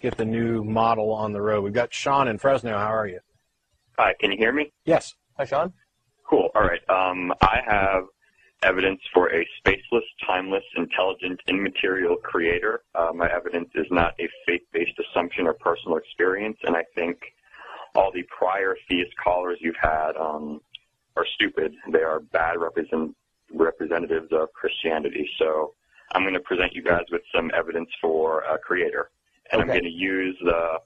get the new model on the road. We've got Sean in Fresno. How are you? Hi, can you hear me? Yes. Hi, Sean. Cool. All right. I have evidence for a spaceless, timeless, intelligent, immaterial creator. My evidence is not a faith-based assumption or personal experience, and I think all the prior theist callers you've had are stupid. They are bad representatives of Christianity. So I'm going to present you guys with some evidence for a creator, and I'm going to use the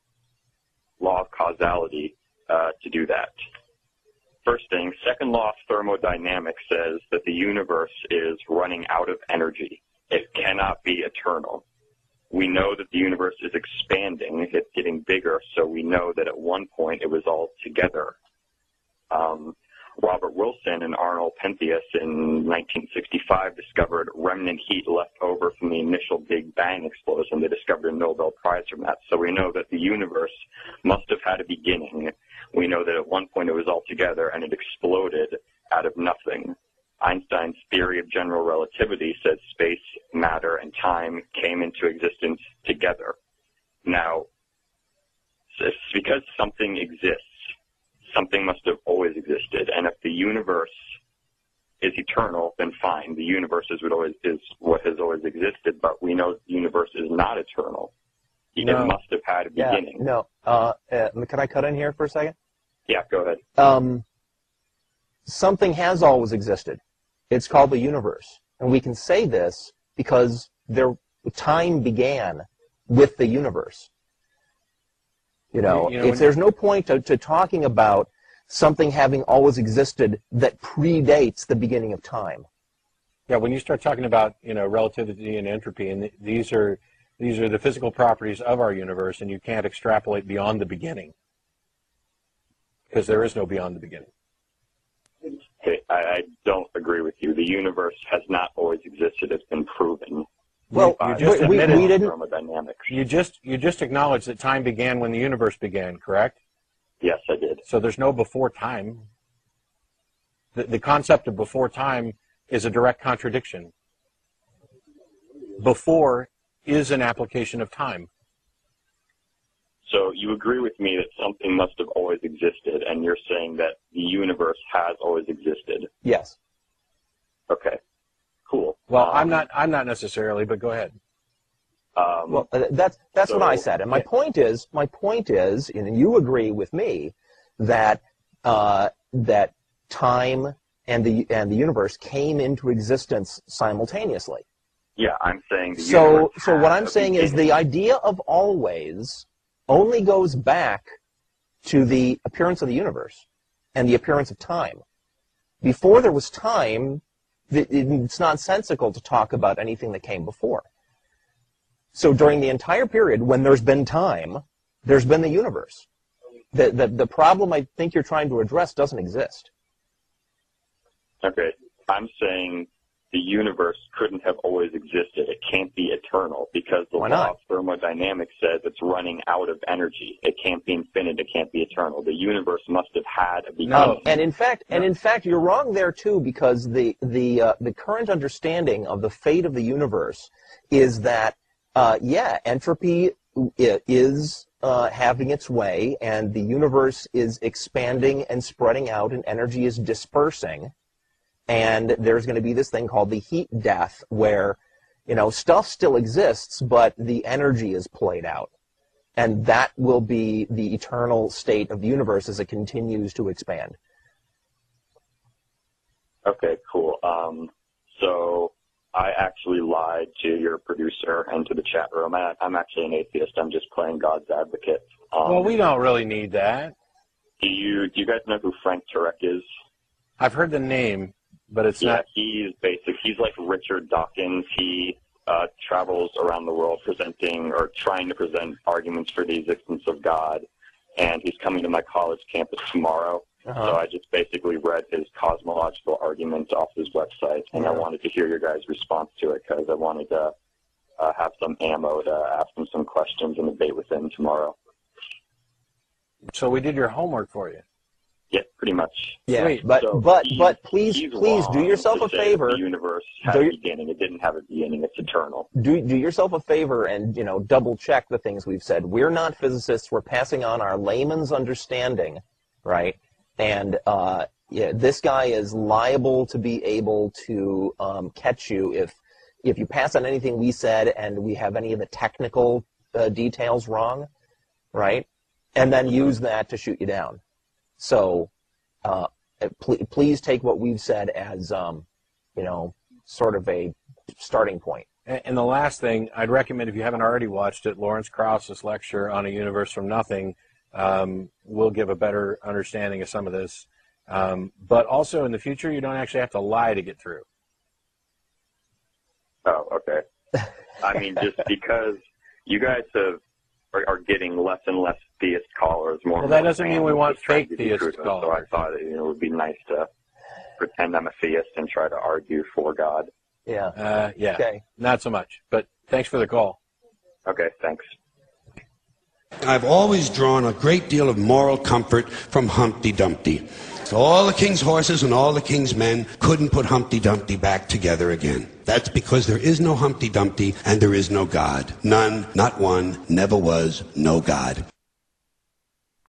law of causality to do that. First thing, second law of thermodynamics says that the universe is running out of energy. It cannot be eternal. We know that the universe is expanding. It's getting bigger, so we know that at one point it was all together. Robert Wilson and Arnold Pentheus in 1965 discovered remnant heat left over from the initial Big Bang explosion. They discovered a Nobel Prize from that. So we know that the universe must have had a beginning. We know that at one point it was all together and it exploded out of nothing. Einstein's theory of general relativity says space, matter, and time came into existence together. Now, it's because something exists. Something must have always existed, and if the universe is eternal, then fine. The universe is what has always existed, but we know the universe is not eternal. It must have had a beginning. Can I cut in here for a second? Yeah, go ahead. Something has always existed. It's called the universe, and we can say this because time began with the universe. There's no point to talking about something having always existed that predates the beginning of time. Yeah, when you start talking about relativity and entropy, and these are the physical properties of our universe, and you can't extrapolate beyond the beginning because there is no beyond the beginning. Okay, I don't agree with you. The universe has not always existed. It's been proven. Well, you just admitted we didn't. Thermodynamics. You just acknowledged that time began when the universe began, correct? Yes, I did. So there's no before time. The concept of before time is a direct contradiction. Before is an application of time. So you agree with me that something must have always existed, and you're saying that the universe has always existed? Yes. Okay. Cool. Well, I'm not necessarily, but go ahead. That's what I said, and my point is, and you agree with me that that time and the universe came into existence simultaneously. Yeah, I'm saying. So what I'm saying is the idea of always only goes back to the appearance of the universe and the appearance of time. Before there was time, it's nonsensical to talk about anything that came before. So during the entire period when there's been time, there's been the universe. The problem I think you're trying to address doesn't exist. Okay. I'm saying the universe couldn't have always existed. It can't be eternal because the law of thermodynamics says it's running out of energy. It can't be infinite. It can't be eternal. The universe must have had a beginning. No, and in fact, you're wrong there too, because the current understanding of the fate of the universe is that entropy is having its way, and the universe is expanding and spreading out, and energy is dispersing. And there's going to be this thing called the heat death where, stuff still exists, but the energy is played out. And that will be the eternal state of the universe as it continues to expand. Okay, cool. So I actually lied to your producer and to the chat room. I'm actually an atheist. I'm just playing God's advocate. Well, we don't really need that. Do you guys know who Frank Turek is? I've heard the name. But it's not. He's like Richard Dawkins. He travels around the world presenting or trying to present arguments for the existence of God. And he's coming to my college campus tomorrow. So I just basically read his cosmological arguments off his website. And I wanted to hear your guys' response to it because I wanted to have some ammo to ask him some questions and debate with him tomorrow. So we did your homework for you. Yeah, pretty much. Yeah, Sweet. but So but please he's do yourself wrong a to say favor. The universe has a beginning. It didn't have a beginning. It's eternal. Do yourself a favor and double check the things we've said. We're not physicists. We're passing on our layman's understanding, right? And this guy is liable to be able to catch you if you pass on anything we said and we have any of the technical details wrong, right? And then use that to shoot you down. So please take what we've said as, sort of a starting point. And the last thing, I'd recommend, if you haven't already watched it, Lawrence Krauss's lecture on A Universe from Nothing will give a better understanding of some of this. But also, in the future, you don't actually have to lie to get through. Oh, okay. I mean, just because you guys are getting less and less theist callers. Well, that doesn't mean we want fake theist callers. So I thought it would be nice to pretend I'm a theist and try to argue for God. Yeah. Okay. Not so much. But thanks for the call. Okay, thanks. I've always drawn a great deal of moral comfort from Humpty Dumpty. All the king's horses and all the king's men couldn't put Humpty Dumpty back together again. That's because there is no Humpty Dumpty and there is no God. None, not one, never was, no God.